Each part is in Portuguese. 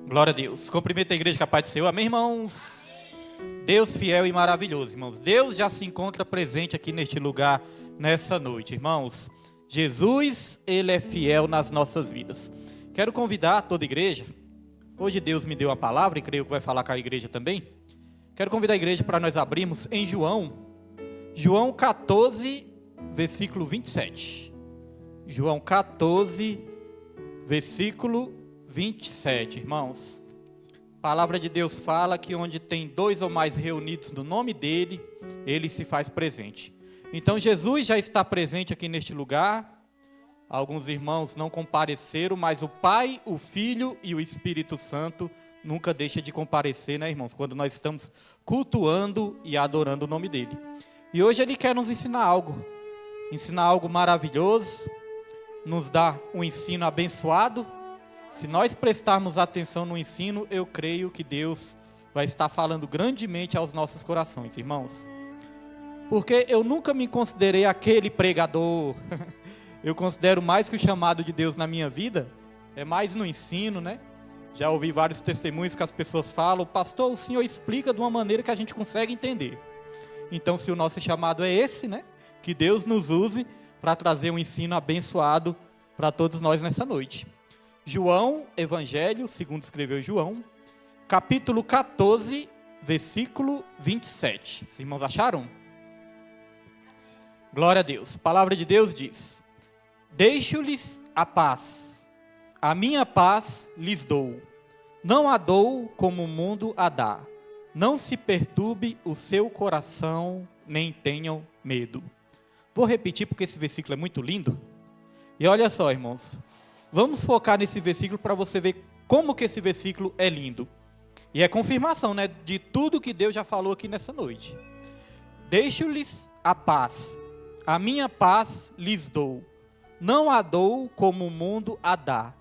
Glória a Deus. Cumprimento a igreja com a paz do Senhor. Amém, irmãos? Deus fiel e maravilhoso, irmãos. Deus já se encontra presente aqui neste lugar, nessa noite, irmãos. Jesus, Ele é fiel nas nossas vidas. Quero convidar toda a igreja. Hoje Deus me deu uma palavra e creio que vai falar com a igreja também. Quero convidar a igreja para nós abrirmos em João 14, versículo 27. João 14, versículo 27, irmãos. A palavra de Deus fala que onde tem dois ou mais reunidos no nome dele, ele se faz presente. Então Jesus já está presente aqui neste lugar. Alguns irmãos não compareceram, mas o Pai, o Filho e o Espírito Santo nunca deixam de comparecer, né, irmãos? Quando nós estamos cultuando e adorando o nome dele. E hoje ele quer nos ensinar algo maravilhoso, nos dar um ensino abençoado. Se nós prestarmos atenção no ensino, eu creio que Deus vai estar falando grandemente aos nossos corações, irmãos. Porque eu nunca me considerei aquele pregador. Eu considero mais que o chamado de Deus na minha vida é mais no ensino, né? Já ouvi vários testemunhos que as pessoas falam: pastor, o senhor explica de uma maneira que a gente consegue entender. Então, se o nosso chamado é esse, né? Que Deus nos use para trazer um ensino abençoado para todos nós nessa noite. João, Evangelho, segundo escreveu João, capítulo 14, versículo 27. Os irmãos acharam? Glória a Deus. A palavra de Deus diz: deixo-lhes a paz, a minha paz lhes dou. Não a dou como o mundo a dá. Não se perturbe o seu coração, nem tenham medo. Vou repetir porque esse versículo é muito lindo. E olha só, irmãos. Vamos focar nesse versículo para você ver como que esse versículo é lindo. E é confirmação, né, de tudo que Deus já falou aqui nessa noite. Deixo-lhes a paz, a minha paz lhes dou. Não a dou como o mundo a dá.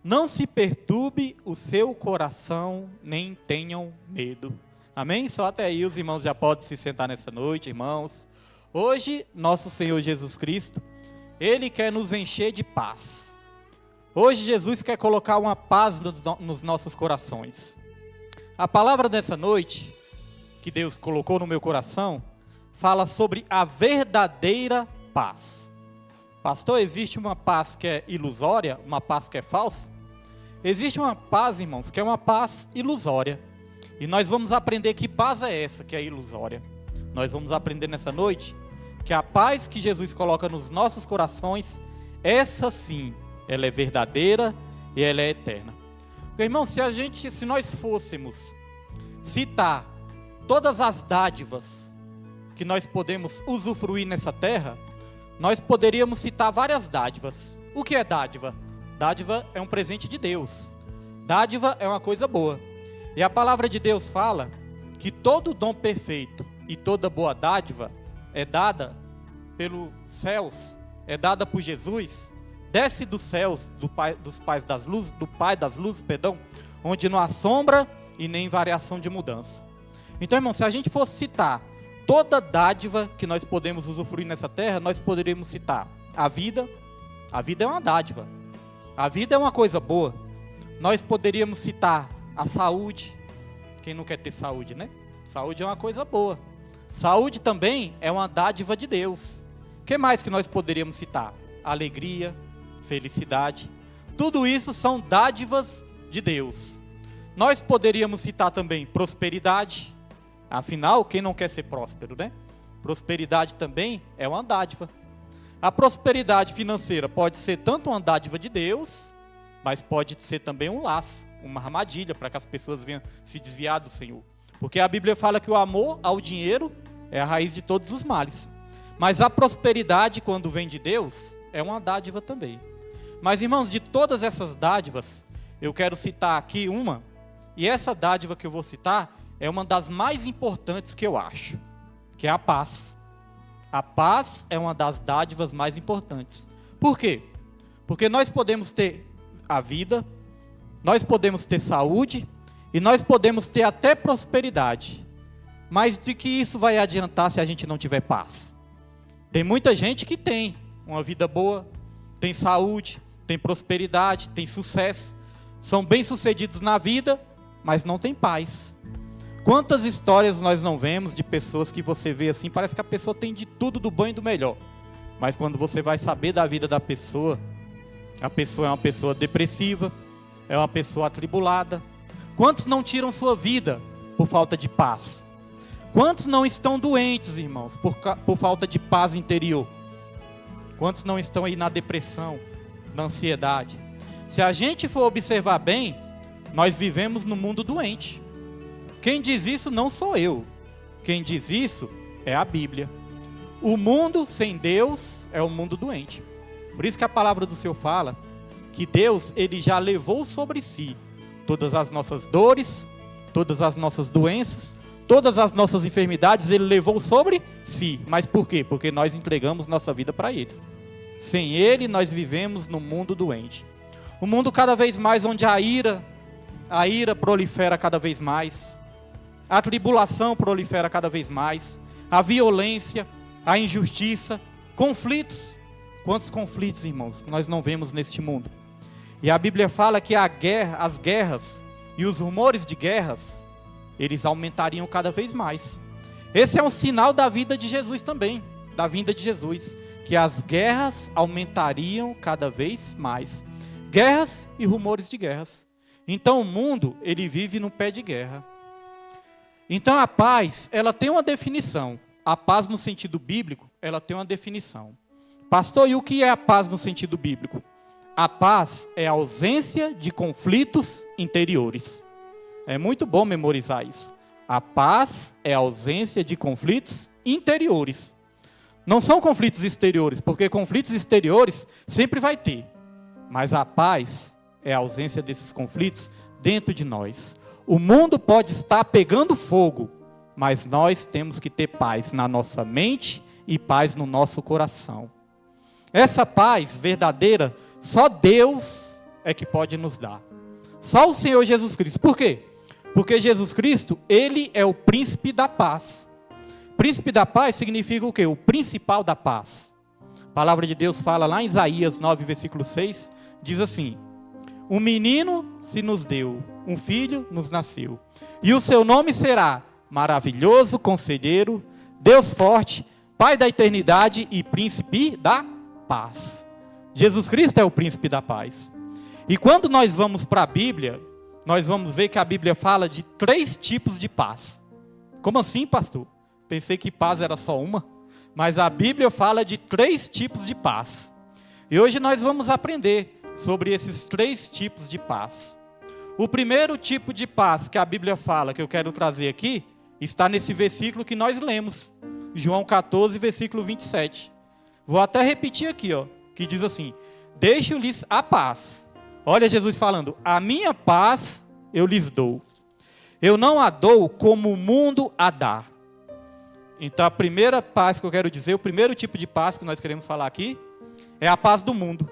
Não se perturbe o seu coração, nem tenham medo. Amém? Só até aí os irmãos já podem se sentar nessa noite, irmãos. Hoje, nosso Senhor Jesus Cristo, Ele quer nos encher de paz. Hoje Jesus quer colocar uma paz nos nossos corações. A palavra dessa noite, que Deus colocou no meu coração, fala sobre a verdadeira paz. Pastor, existe uma paz que é ilusória, uma paz que é falsa? Existe uma paz, irmãos, que é uma paz ilusória. E nós vamos aprender que paz é essa que é ilusória. Nós vamos aprender nessa noite que a paz que Jesus coloca nos nossos corações, essa sim, ela é verdadeira e ela é eterna. Porque, irmão, se nós fôssemos citar todas as dádivas que nós podemos usufruir nessa terra, nós poderíamos citar várias dádivas. O que é dádiva? Dádiva é um presente de Deus. Dádiva é uma coisa boa. E a palavra de Deus fala que todo dom perfeito e toda boa dádiva é dada pelos céus, é dada por Jesus. Desce dos céus, do Pai das luzes, onde não há sombra e nem variação de mudança. Então, irmão, se a gente fosse citar toda dádiva que nós podemos usufruir nessa terra, nós poderíamos citar a vida. A vida é uma dádiva. A vida é uma coisa boa. Nós poderíamos citar a saúde. Quem não quer ter saúde, né? Saúde é uma coisa boa. Saúde também é uma dádiva de Deus. O que mais que nós poderíamos citar? Alegria, felicidade, tudo isso são dádivas de Deus. Nós poderíamos citar também prosperidade, afinal, quem não quer ser próspero, né? Prosperidade também é uma dádiva. A prosperidade financeira pode ser tanto uma dádiva de Deus, mas pode ser também um laço, uma armadilha para que as pessoas venham se desviar do Senhor. Porque a Bíblia fala que o amor ao dinheiro é a raiz de todos os males. Mas a prosperidade, quando vem de Deus, é uma dádiva também. Mas, irmãos, de todas essas dádivas, eu quero citar aqui uma, e essa dádiva que eu vou citar é uma das mais importantes que eu acho, que é a paz. A paz é uma das dádivas mais importantes. Por quê? Porque nós podemos ter a vida, nós podemos ter saúde, e nós podemos ter até prosperidade. Mas de que isso vai adiantar se a gente não tiver paz? Tem muita gente que tem uma vida boa, tem saúde, tem prosperidade, tem sucesso, são bem-sucedidos na vida, mas não têm paz. Quantas histórias nós não vemos de pessoas que você vê assim, parece que a pessoa tem de tudo do bom e do melhor. Mas quando você vai saber da vida da pessoa, a pessoa é uma pessoa depressiva, é uma pessoa atribulada. Quantos não tiram sua vida por falta de paz? Quantos não estão doentes, irmãos, por falta de paz interior? Quantos não estão aí na depressão, na ansiedade? Se a gente for observar bem, nós vivemos num mundo doente. Quem diz isso não sou eu. Quem diz isso é a Bíblia. O mundo sem Deus é um mundo doente. Por isso que a palavra do Senhor fala que Deus, Ele já levou sobre si todas as nossas dores, todas as nossas doenças, todas as nossas enfermidades, Ele levou sobre si. Mas por quê? Porque nós entregamos nossa vida para Ele. Sem Ele, nós vivemos num mundo doente. Um mundo cada vez mais onde a ira prolifera cada vez mais. A tribulação prolifera cada vez mais. A violência, a injustiça, conflitos. Quantos conflitos, irmãos, nós não vemos neste mundo? E a Bíblia fala que as guerras e os rumores de guerras, eles aumentariam cada vez mais. Esse é um sinal da vida de Jesus também, da vinda de Jesus, que as guerras aumentariam cada vez mais. Guerras e rumores de guerras. Então o mundo, ele vive num pé de guerra. Então a paz, ela tem uma definição. A paz no sentido bíblico, ela tem uma definição. Pastor, e o que é a paz no sentido bíblico? A paz é a ausência de conflitos interiores. É muito bom memorizar isso. A paz é a ausência de conflitos interiores. Não são conflitos exteriores, porque conflitos exteriores sempre vai ter. Mas a paz é a ausência desses conflitos dentro de nós. O mundo pode estar pegando fogo, mas nós temos que ter paz na nossa mente e paz no nosso coração. Essa paz verdadeira, só Deus é que pode nos dar. Só o Senhor Jesus Cristo. Por quê? Porque Jesus Cristo, Ele é o príncipe da paz. Príncipe da paz significa o quê? O principal da paz. A palavra de Deus fala lá em Isaías 9, versículo 6, diz assim: um menino se nos deu, um filho nos nasceu, e o seu nome será Maravilhoso Conselheiro, Deus Forte, Pai da Eternidade e Príncipe da Paz. Jesus Cristo é o príncipe da paz. E quando nós vamos para a Bíblia, nós vamos ver que a Bíblia fala de 3 tipos de paz. Como assim, pastor? Pensei que paz era só uma, mas a Bíblia fala de 3 tipos de paz. E hoje nós vamos aprender sobre esses 3 tipos de paz. O primeiro tipo de paz que a Bíblia fala, que eu quero trazer aqui, está nesse versículo que nós lemos, João 14, versículo 27. Vou até repetir aqui, que diz assim: deixo-lhes a paz. Olha Jesus falando: a minha paz eu lhes dou. Eu não a dou como o mundo a dá. Então a primeira paz que eu quero dizer, o primeiro tipo de paz que nós queremos falar aqui, é a paz do mundo.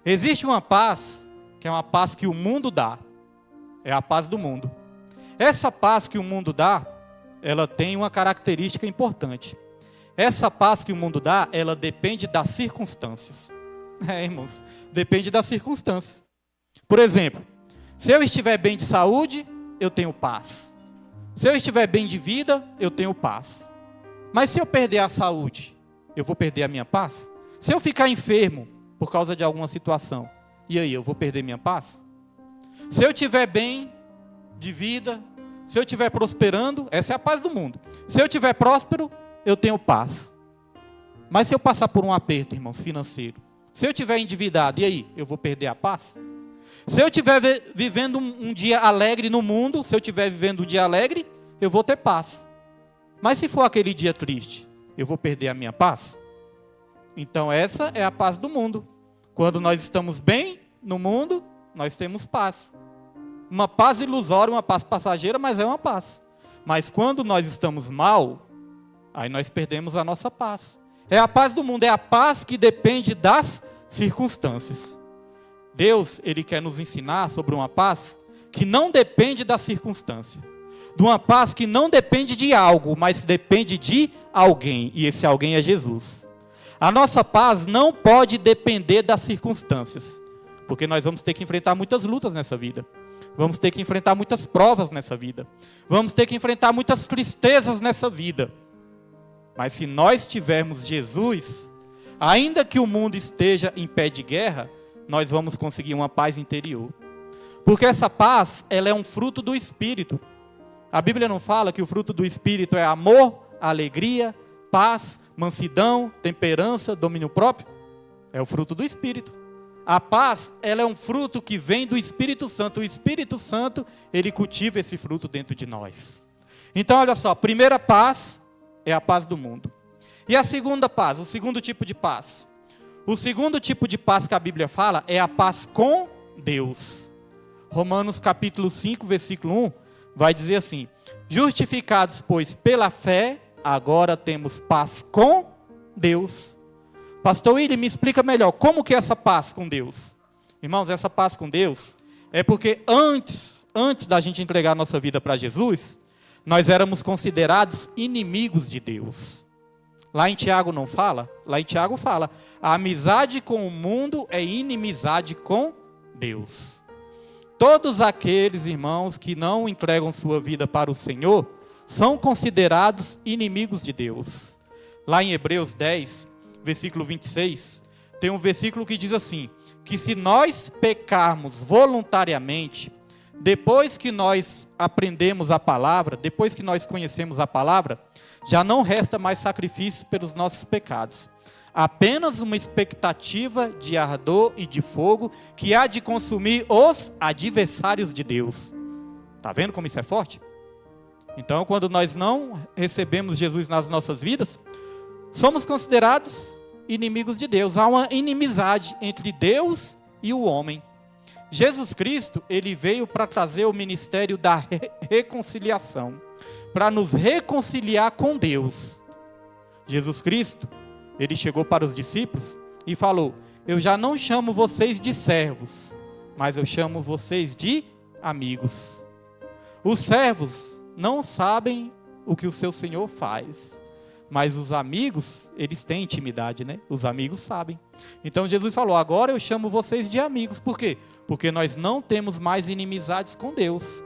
Existe uma paz, que é uma paz que o mundo dá. É a paz do mundo. Essa paz que o mundo dá, ela tem uma característica importante. Essa paz que o mundo dá, ela depende das circunstâncias. Irmãos, depende das circunstâncias. Por exemplo, se eu estiver bem de saúde, eu tenho paz. Se eu estiver bem de vida, eu tenho paz. Mas se eu perder a saúde, eu vou perder a minha paz? Se eu ficar enfermo por causa de alguma situação, e aí, eu vou perder minha paz? Se eu estiver bem de vida, se eu estiver prosperando, essa é a paz do mundo. Se eu estiver próspero, eu tenho paz. Mas se eu passar por um aperto, irmãos, financeiro, se eu estiver endividado, e aí, eu vou perder a paz? Se eu estiver vivendo um dia alegre no mundo, se eu estiver vivendo um dia alegre, eu vou ter paz. Mas se for aquele dia triste, eu vou perder a minha paz? Então essa é a paz do mundo. Quando nós estamos bem no mundo, nós temos paz. Uma paz ilusória, uma paz passageira, mas é uma paz. Mas quando nós estamos mal, aí nós perdemos a nossa paz. É a paz do mundo, é a paz que depende das circunstâncias. Deus, Ele quer nos ensinar sobre uma paz que não depende da circunstância. De uma paz que não depende de algo, mas que depende de alguém. E esse alguém é Jesus. A nossa paz não pode depender das circunstâncias. Porque nós vamos ter que enfrentar muitas lutas nessa vida. Vamos ter que enfrentar muitas provas nessa vida. Vamos ter que enfrentar muitas tristezas nessa vida. Mas se nós tivermos Jesus, ainda que o mundo esteja em pé de guerra, nós vamos conseguir uma paz interior. Porque essa paz, ela é um fruto do Espírito. A Bíblia não fala que o fruto do Espírito é amor, alegria, paz, mansidão, temperança, domínio próprio? É o fruto do Espírito. A paz, ela é um fruto que vem do Espírito Santo. O Espírito Santo, ele cultiva esse fruto dentro de nós. Então, olha só, a primeira paz é a paz do mundo. E a segunda paz, o segundo tipo de paz? O segundo tipo de paz que a Bíblia fala é a paz com Deus. Romanos capítulo 5, versículo 1, vai dizer assim: justificados, pois, pela fé, agora temos paz com Deus. Pastor William, me explica melhor, como que é essa paz com Deus? Irmãos, essa paz com Deus é porque antes da gente entregar a nossa vida para Jesus, nós éramos considerados inimigos de Deus. Lá em Tiago não fala? Lá em Tiago fala: a amizade com o mundo é inimizade com Deus. Todos aqueles irmãos que não entregam sua vida para o Senhor são considerados inimigos de Deus. Lá em Hebreus 10, versículo 26, tem um versículo que diz assim: que se nós pecarmos voluntariamente, depois que nós aprendemos a palavra, depois que nós conhecemos a palavra, já não resta mais sacrifício pelos nossos pecados. Apenas uma expectativa de ardor e de fogo que há de consumir os adversários de Deus. Está vendo como isso é forte? Então, quando nós não recebemos Jesus nas nossas vidas, somos considerados inimigos de Deus. Há uma inimizade entre Deus e o homem. Jesus Cristo, ele veio para trazer o ministério da reconciliação, para nos reconciliar com Deus. Jesus Cristo, ele chegou para os discípulos e falou: eu já não chamo vocês de servos, mas eu chamo vocês de amigos. Os servos não sabem o que o seu Senhor faz, mas os amigos, eles têm intimidade, né? Os amigos sabem. Então Jesus falou: agora eu chamo vocês de amigos. Por quê? Porque nós não temos mais inimizades com Deus.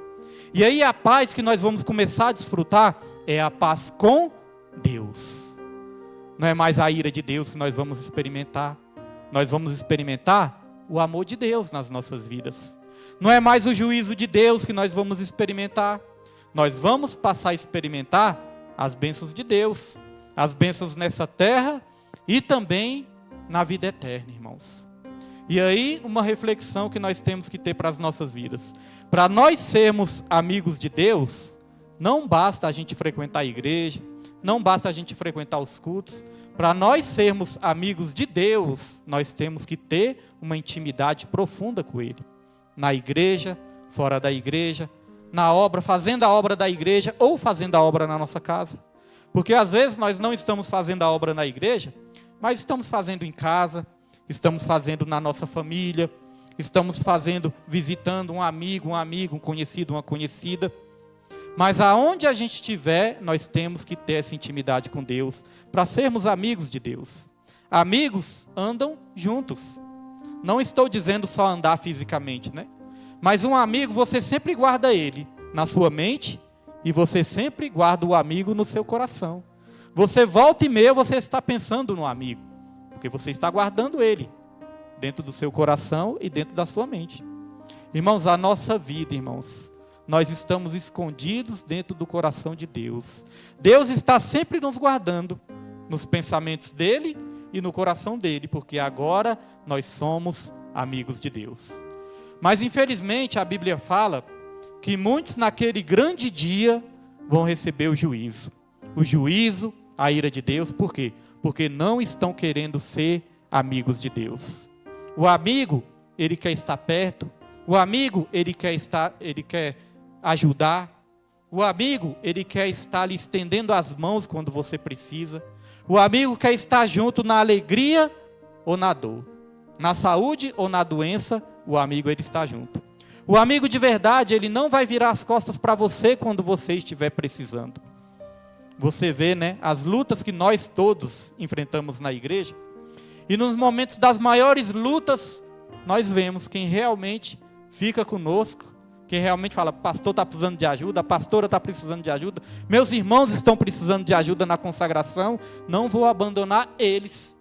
E aí a paz que nós vamos começar a desfrutar é a paz com Deus. Não é mais a ira de Deus que nós vamos experimentar. Nós vamos experimentar o amor de Deus nas nossas vidas. Não é mais o juízo de Deus que nós vamos experimentar. Nós vamos passar a experimentar as bênçãos de Deus. As bênçãos nessa terra e também na vida eterna, irmãos. E aí, uma reflexão que nós temos que ter para as nossas vidas. Para nós sermos amigos de Deus, não basta a gente frequentar a igreja, não basta a gente frequentar os cultos. Para nós sermos amigos de Deus, nós temos que ter uma intimidade profunda com Ele. Na igreja, fora da igreja, na obra, fazendo a obra da igreja ou fazendo a obra na nossa casa. Porque às vezes nós não estamos fazendo a obra na igreja, mas estamos fazendo em casa, estamos fazendo na nossa família, estamos fazendo, visitando um amigo, um conhecido, uma conhecida. Mas aonde a gente estiver, nós temos que ter essa intimidade com Deus, para sermos amigos de Deus. Amigos andam juntos. Não estou dizendo só andar fisicamente, né? Mas um amigo, você sempre guarda ele na sua mente, e você sempre guarda o amigo no seu coração. Você volta e meia, você está pensando no amigo, porque você está guardando ele dentro do seu coração e dentro da sua mente. Irmãos, a nossa vida, irmãos, nós estamos escondidos dentro do coração de Deus. Deus está sempre nos guardando nos pensamentos dele e no coração dele, porque agora nós somos amigos de Deus. Mas infelizmente a Bíblia fala que muitos naquele grande dia vão receber o juízo. O juízo, a ira de Deus. Por quê? Porque não estão querendo ser amigos de Deus. O amigo, ele quer estar perto. O amigo, ele quer ajudar. O amigo, ele quer estar lhe estendendo as mãos quando você precisa. O amigo quer estar junto na alegria ou na dor. Na saúde ou na doença, o amigo, ele está junto. O amigo de verdade, ele não vai virar as costas para você quando você estiver precisando. Você vê, né, as lutas que nós todos enfrentamos na igreja. E nos momentos das maiores lutas, nós vemos quem realmente fica conosco, quem realmente fala, pastor está precisando de ajuda, a pastora está precisando de ajuda, meus irmãos estão precisando de ajuda na consagração, não vou abandonar eles.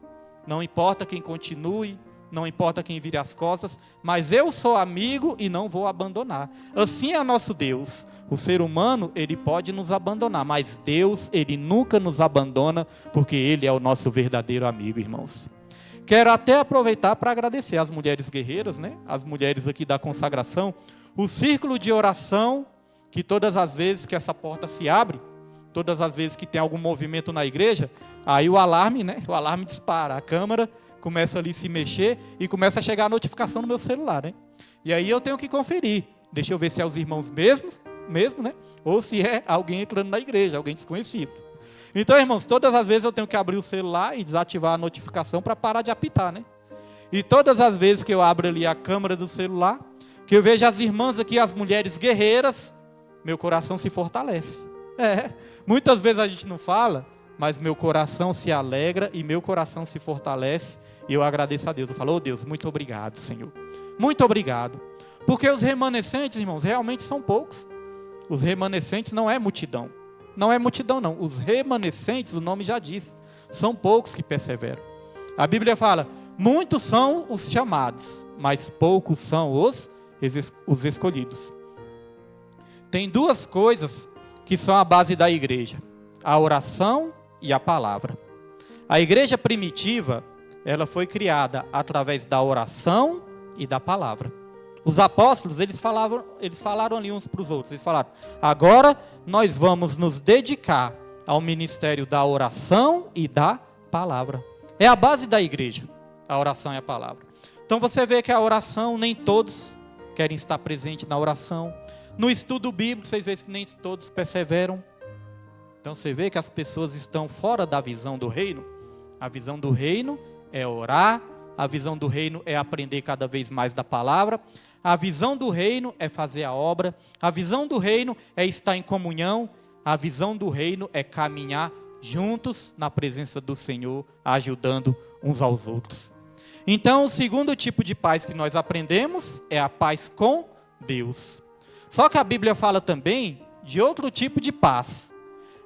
Não importa quem continue, não importa quem vire as costas, mas eu sou amigo e não vou abandonar. Assim é nosso Deus. O ser humano, ele pode nos abandonar, mas Deus, ele nunca nos abandona, porque ele é o nosso verdadeiro amigo, irmãos. Quero até aproveitar para agradecer às mulheres guerreiras, né? As mulheres aqui da consagração, o círculo de oração, que todas as vezes que essa porta se abre, todas as vezes que tem algum movimento na igreja, aí o alarme, né? O alarme dispara, a câmera começa ali a se mexer e começa a chegar a notificação no meu celular, né? E aí eu tenho que conferir. Deixa eu ver se é os irmãos mesmo, né? Ou se é alguém entrando na igreja, alguém desconhecido. Então, irmãos, todas as vezes eu tenho que abrir o celular e desativar a notificação para parar de apitar, né? E todas as vezes que eu abro ali a câmera do celular, que eu vejo as irmãs aqui, as mulheres guerreiras, meu coração se fortalece. Muitas vezes a gente não fala, mas meu coração se alegra e meu coração se fortalece. E eu agradeço a Deus. Eu falo, oh Deus, muito obrigado, Senhor. Muito obrigado. Porque os remanescentes, irmãos, realmente são poucos. Os remanescentes não é multidão. Não é multidão, não. Os remanescentes, o nome já diz, são poucos que perseveram. A Bíblia fala, muitos são os chamados, mas poucos são os escolhidos. Tem duas coisas que são a base da igreja: a oração e a palavra. A igreja primitiva, ela foi criada através da oração e da palavra. Os apóstolos, eles falaram ali uns para os outros. Eles falaram, agora nós vamos nos dedicar ao ministério da oração e da palavra. É a base da igreja, a oração e a palavra. Então você vê que a oração, nem todos querem estar presentes na oração. No estudo bíblico, vocês veem que nem todos perseveram. Então você vê que as pessoas estão fora da visão do reino. A visão do reino é orar, a visão do reino é aprender cada vez mais da palavra, a visão do reino é fazer a obra, a visão do reino é estar em comunhão, a visão do reino é caminhar juntos na presença do Senhor, ajudando uns aos outros. Então, o segundo tipo de paz que nós aprendemos é a paz com Deus. Só que a Bíblia fala também de outro tipo de paz.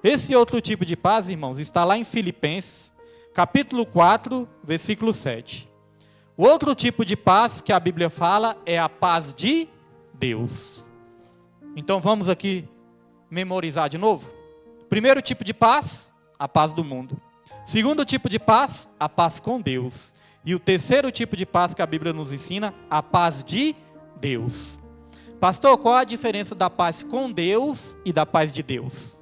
Esse outro tipo de paz, irmãos, está lá em Filipenses, capítulo 4, versículo 7. O outro tipo de paz que a Bíblia fala é a paz de Deus. Então vamos aqui memorizar de novo. Primeiro tipo de paz, a paz do mundo. Segundo tipo de paz, a paz com Deus. E o terceiro tipo de paz que a Bíblia nos ensina, a paz de Deus. Pastor, qual a diferença da paz com Deus e da paz de Deus?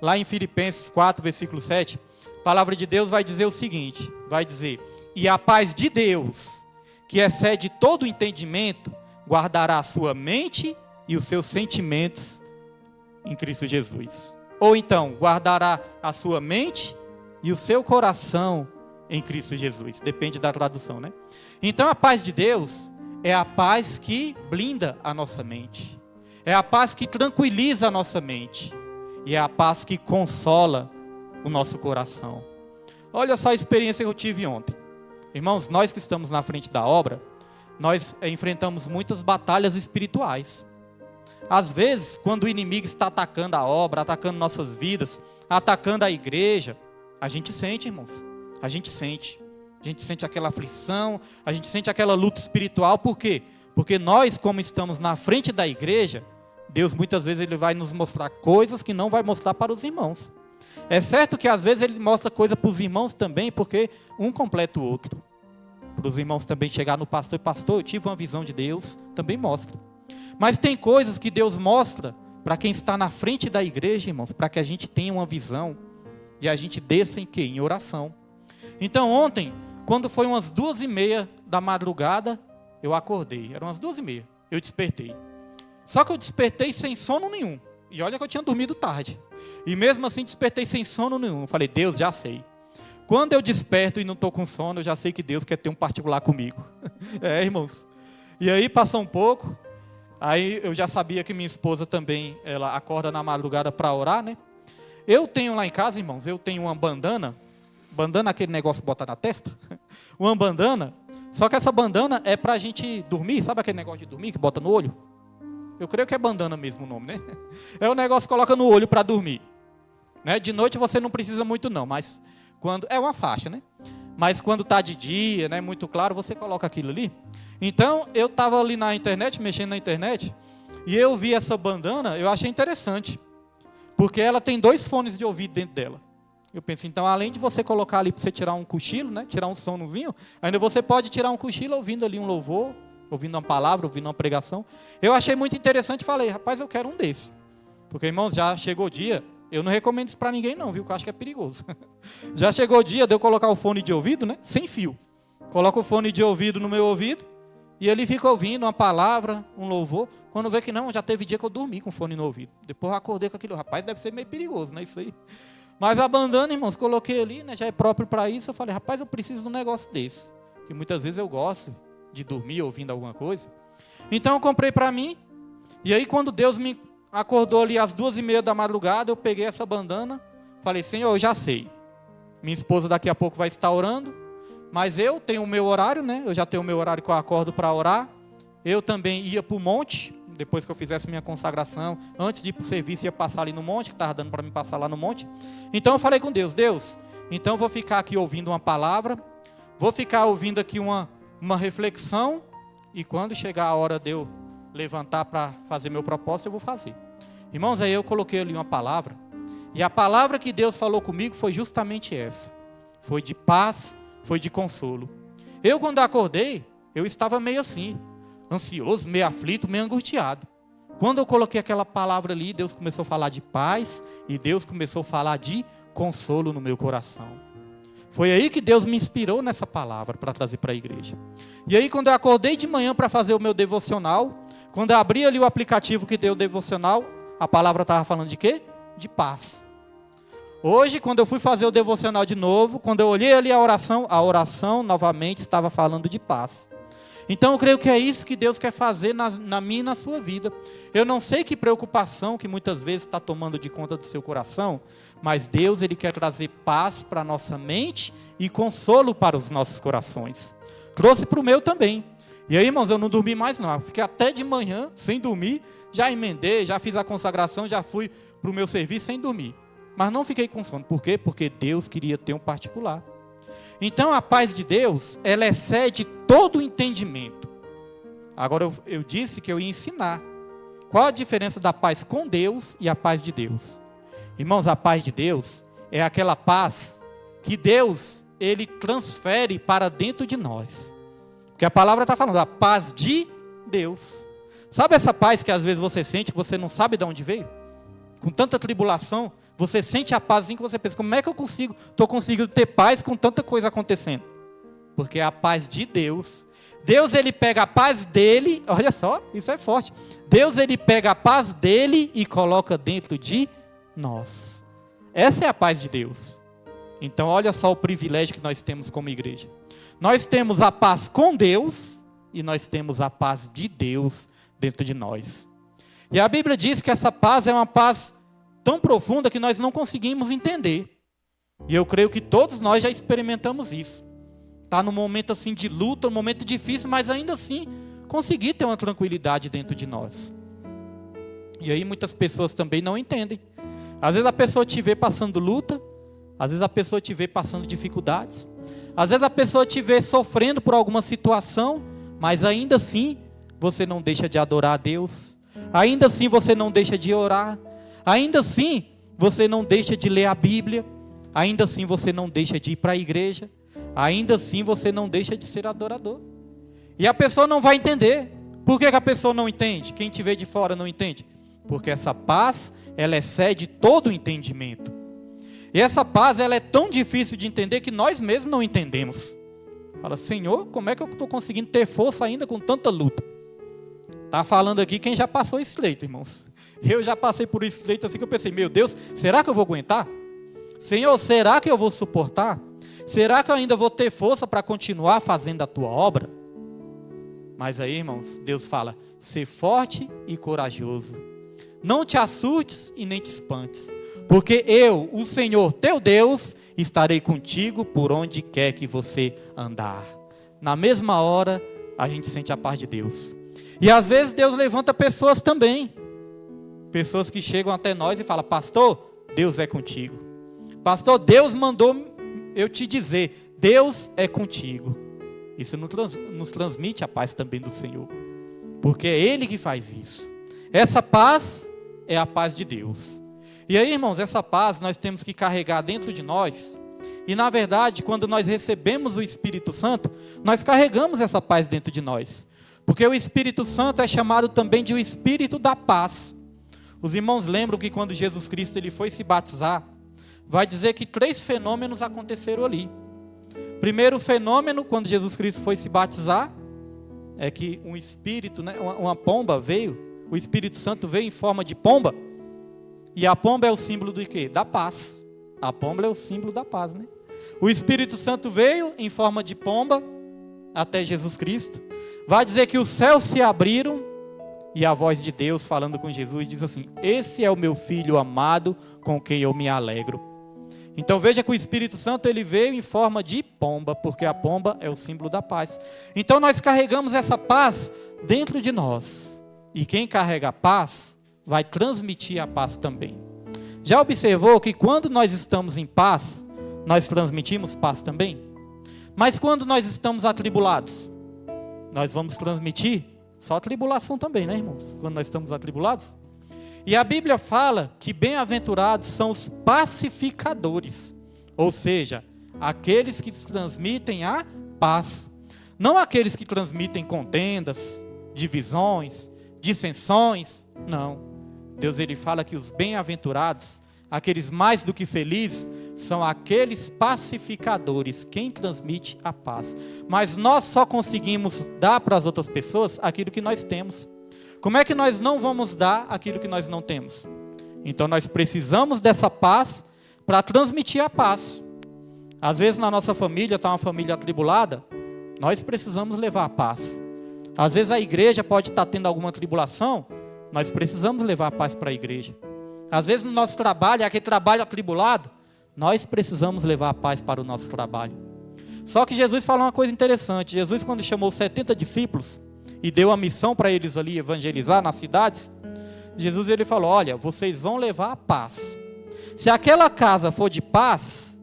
Lá em Filipenses 4, versículo 7, a palavra de Deus vai dizer o seguinte, vai dizer, e a paz de Deus, que excede todo o entendimento, guardará a sua mente e os seus sentimentos em Cristo Jesus. Ou então, guardará a sua mente e o seu coração em Cristo Jesus. Depende da tradução, né? Então, a paz de Deus é a paz que blinda a nossa mente. É a paz que tranquiliza a nossa mente. E é a paz que consola o nosso coração. Olha só a experiência que eu tive ontem. Irmãos, nós que estamos na frente da obra, nós enfrentamos muitas batalhas espirituais. Às vezes, quando o inimigo está atacando a obra, atacando nossas vidas, atacando a igreja, a gente sente, irmãos. A gente sente aquela aflição, a gente sente aquela luta espiritual. Por quê? Porque nós, como estamos na frente da igreja, Deus muitas vezes ele vai nos mostrar coisas que não vai mostrar para os irmãos. É certo que às vezes ele mostra coisa para os irmãos também, porque um completa o outro. Para os irmãos também chegar no pastor, eu tive uma visão de Deus, também mostra. Mas tem coisas que Deus mostra para quem está na frente da igreja, irmãos, para que a gente tenha uma visão e a gente desça em quê? Em oração. Então ontem, quando foi umas 2:30 da madrugada, eu acordei. Eram umas 2:30, eu despertei. Só que eu despertei sem sono nenhum. E olha que eu tinha dormido tarde. E mesmo assim despertei sem sono nenhum. Eu falei, Deus, já sei. Quando eu desperto e não estou com sono, eu já sei que Deus quer ter um particular comigo. Irmãos. E aí passou um pouco. Aí eu já sabia que minha esposa também, ela acorda na madrugada para orar, né? Eu tenho lá em casa, irmãos, eu tenho uma bandana. Bandana, aquele negócio de botar na testa. Uma bandana. Só que essa bandana é pra gente dormir, sabe aquele negócio de dormir que bota no olho? Eu creio que é bandana mesmo o nome, né? É o negócio que coloca no olho para dormir. Né? De noite você não precisa muito não, mas quando é uma faixa, né? Mas quando está de dia, né, muito claro, você coloca aquilo ali. Então, eu estava ali na internet, mexendo na internet, e eu vi essa bandana, eu achei interessante. Porque ela tem 2 fones de ouvido dentro dela. Eu penso, então, além de você colocar ali para você tirar um cochilo, né, tirar um sonozinho, ainda você pode tirar um cochilo ouvindo ali um louvor, ouvindo uma palavra, ouvindo uma pregação. Eu achei muito interessante e falei, rapaz, eu quero um desse. Porque, irmãos, já chegou o dia, eu não recomendo isso para ninguém não, viu, que eu acho que é perigoso. Já chegou o dia de eu colocar o fone de ouvido, né, sem fio. Coloco o fone de ouvido no meu ouvido, e ele fica ouvindo uma palavra, um louvor. Quando vê que não, já teve dia que eu dormi com o fone no ouvido. Depois eu acordei com aquilo, rapaz, deve ser meio perigoso, né, isso aí. Mas a bandana, irmãos, coloquei ali, né, já é próprio para isso. Eu falei, rapaz, eu preciso de um negócio desse. Que muitas vezes eu gosto de dormir ouvindo alguma coisa. Então eu comprei para mim. E aí quando Deus me acordou ali às 2:30 da madrugada, eu peguei essa bandana. Falei, Senhor, eu já sei. Minha esposa daqui a pouco vai estar orando. Mas eu tenho o meu horário, né? Eu já tenho o meu horário que eu acordo para orar. Eu também ia para o monte. Depois que eu fizesse minha consagração, antes de ir para o serviço, ia passar ali no monte, que estava dando para mim passar lá no monte. Então eu falei com Deus, então eu vou ficar aqui ouvindo uma palavra, vou ficar ouvindo aqui uma reflexão, e quando chegar a hora de eu levantar para fazer meu propósito, eu vou fazer. Irmãos, aí eu coloquei ali uma palavra, e a palavra que Deus falou comigo foi justamente essa. Foi de paz, foi de consolo. Eu, quando acordei, eu estava meio assim, ansioso, meio aflito, meio angustiado. Quando eu coloquei aquela palavra ali, Deus começou a falar de paz, e Deus começou a falar de consolo no meu coração. Foi aí que Deus me inspirou nessa palavra para trazer para a igreja. E aí quando eu acordei de manhã para fazer o meu devocional, quando eu abri ali o aplicativo que deu o devocional, a palavra estava falando de quê? De paz. Hoje, quando eu fui fazer o devocional de novo, quando eu olhei ali a oração novamente estava falando de paz. Então eu creio que é isso que Deus quer fazer na minha e na sua vida. Eu não sei que preocupação que muitas vezes está tomando de conta do seu coração, mas Deus, Ele quer trazer paz para a nossa mente e consolo para os nossos corações. Trouxe para o meu também. E aí, irmãos, eu não dormi mais não. Eu fiquei até de manhã sem dormir, já emendei, já fiz a consagração, já fui para o meu serviço sem dormir. Mas não fiquei com sono. Por quê? Porque Deus queria ter um particular. Então a paz de Deus, ela excede todo o entendimento. Agora eu disse que eu ia ensinar. Qual a diferença da paz com Deus e a paz de Deus? Irmãos, a paz de Deus é aquela paz que Deus, Ele transfere para dentro de nós. Porque a palavra está falando, a paz de Deus. Sabe essa paz que às vezes você sente, que você não sabe de onde veio? Com tanta tribulação, você sente a paz assim que você pensa, como é que eu estou conseguindo ter paz com tanta coisa acontecendo? Porque é a paz de Deus. Deus, Ele pega a paz dEle, olha só, isso é forte. Deus, Ele pega a paz dEle e coloca dentro de nós. Essa é a paz de Deus. Então olha só o privilégio que nós temos como igreja. Nós temos a paz com Deus e nós temos a paz de Deus dentro de nós. E a Bíblia diz que essa paz é uma paz tão profunda que nós não conseguimos entender. E eu creio que todos nós já experimentamos isso. Está num momento assim de luta, um momento difícil, mas ainda assim conseguir ter uma tranquilidade dentro de nós. E aí muitas pessoas também não entendem. Às vezes a pessoa te vê passando luta, às vezes a pessoa te vê passando dificuldades, às vezes a pessoa te vê sofrendo por alguma situação, mas ainda assim você não deixa de adorar a Deus, ainda assim você não deixa de orar, ainda assim você não deixa de ler a Bíblia, ainda assim você não deixa de ir para a igreja, ainda assim você não deixa de ser adorador. E a pessoa não vai entender. Por que a pessoa não entende? Quem te vê de fora não entende? Porque essa paz, ela excede todo o entendimento. E essa paz, ela é tão difícil de entender que nós mesmos não entendemos. Fala, Senhor, como é que eu estou conseguindo ter força ainda com tanta luta? Está falando aqui quem já passou esse leito, irmãos. Eu já passei por esse leito assim que eu pensei, meu Deus, será que eu vou aguentar? Senhor, será que eu vou suportar? Será que eu ainda vou ter força para continuar fazendo a tua obra? Mas aí, irmãos, Deus fala, ser forte e corajoso. Não te assustes e nem te espantes, porque eu, o Senhor teu Deus, estarei contigo por onde quer que você andar. na mesma hora a gente sente a paz de Deus. E às vezes Deus levanta pessoas também. Pessoas que chegam até nós e falam: pastor, Deus é contigo. Pastor, Deus mandou eu te dizer, Deus é contigo. Isso nos transmite a paz também do Senhor. Porque é Ele que faz isso. Essa paz é a paz de Deus. E aí, irmãos, essa paz nós temos que carregar dentro de nós. E na verdade, quando nós recebemos o Espírito Santo, nós carregamos essa paz dentro de nós. Porque o Espírito Santo é chamado também de o Espírito da paz. Os irmãos lembram que quando Jesus Cristo ele foi se batizar, vai dizer que 3 fenômenos aconteceram ali. Primeiro fenômeno, quando Jesus Cristo foi se batizar, é que um espírito, né, uma pomba veio, o Espírito Santo veio em forma de pomba, e a pomba é o símbolo do quê? Da paz. A pomba é o símbolo da paz, né? O Espírito Santo veio em forma de pomba até Jesus Cristo. Vai dizer que os céus se abriram e a voz de Deus falando com Jesus diz assim: esse é o meu filho amado com quem eu me alegro. Então veja que o Espírito Santo ele veio em forma de pomba, porque a pomba é o símbolo da paz. Então nós carregamos essa paz dentro de nós. E quem carrega a paz vai transmitir a paz também. Já observou que quando nós estamos em paz, nós transmitimos paz também? Mas quando nós estamos atribulados, nós vamos transmitir só tribulação também, né, irmãos? Quando nós estamos atribulados. E a Bíblia fala que bem-aventurados são os pacificadores, ou seja, aqueles que transmitem a paz. Não aqueles que transmitem contendas, divisões, dissensões, não. Deus ele fala que os bem-aventurados, aqueles mais do que felizes, são aqueles pacificadores, quem transmite a paz. Mas nós só conseguimos dar para as outras pessoas aquilo que nós temos. Como é que nós não vamos dar aquilo que nós não temos? Então nós precisamos dessa paz para transmitir a paz. Às vezes na nossa família está uma família atribulada, nós precisamos levar a paz. Às vezes a igreja pode estar tendo alguma tribulação, nós precisamos levar a paz para a igreja. Às vezes no nosso trabalho, aquele trabalho atribulado, nós precisamos levar a paz para o nosso trabalho. Só que Jesus falou uma coisa interessante. Jesus, quando chamou 70 discípulos e deu a missão para eles ali evangelizar nas cidades, Jesus ele falou: olha, vocês vão levar a paz. Se aquela casa for de paz,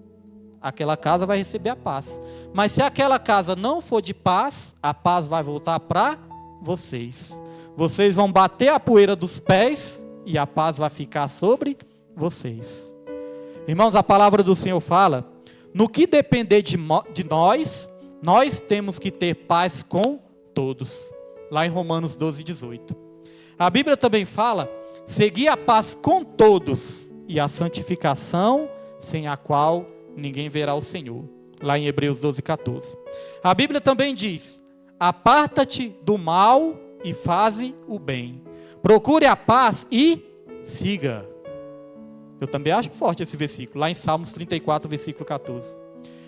aquela casa vai receber a paz. Mas se aquela casa não for de paz, a paz vai voltar para vocês. Vocês vão bater a poeira dos pés e a paz vai ficar sobre vocês. Irmãos, a palavra do Senhor fala: no que depender de nós, nós temos que ter paz com todos. Lá em Romanos 12, 18. A Bíblia também fala: seguir a paz com todos e a santificação, sem a qual ninguém verá o Senhor. Lá em Hebreus 12, 14. A Bíblia também diz: aparta-te do mal e faze o bem. Procure a paz e siga. Eu também acho forte esse versículo, lá em Salmos 34, versículo 14.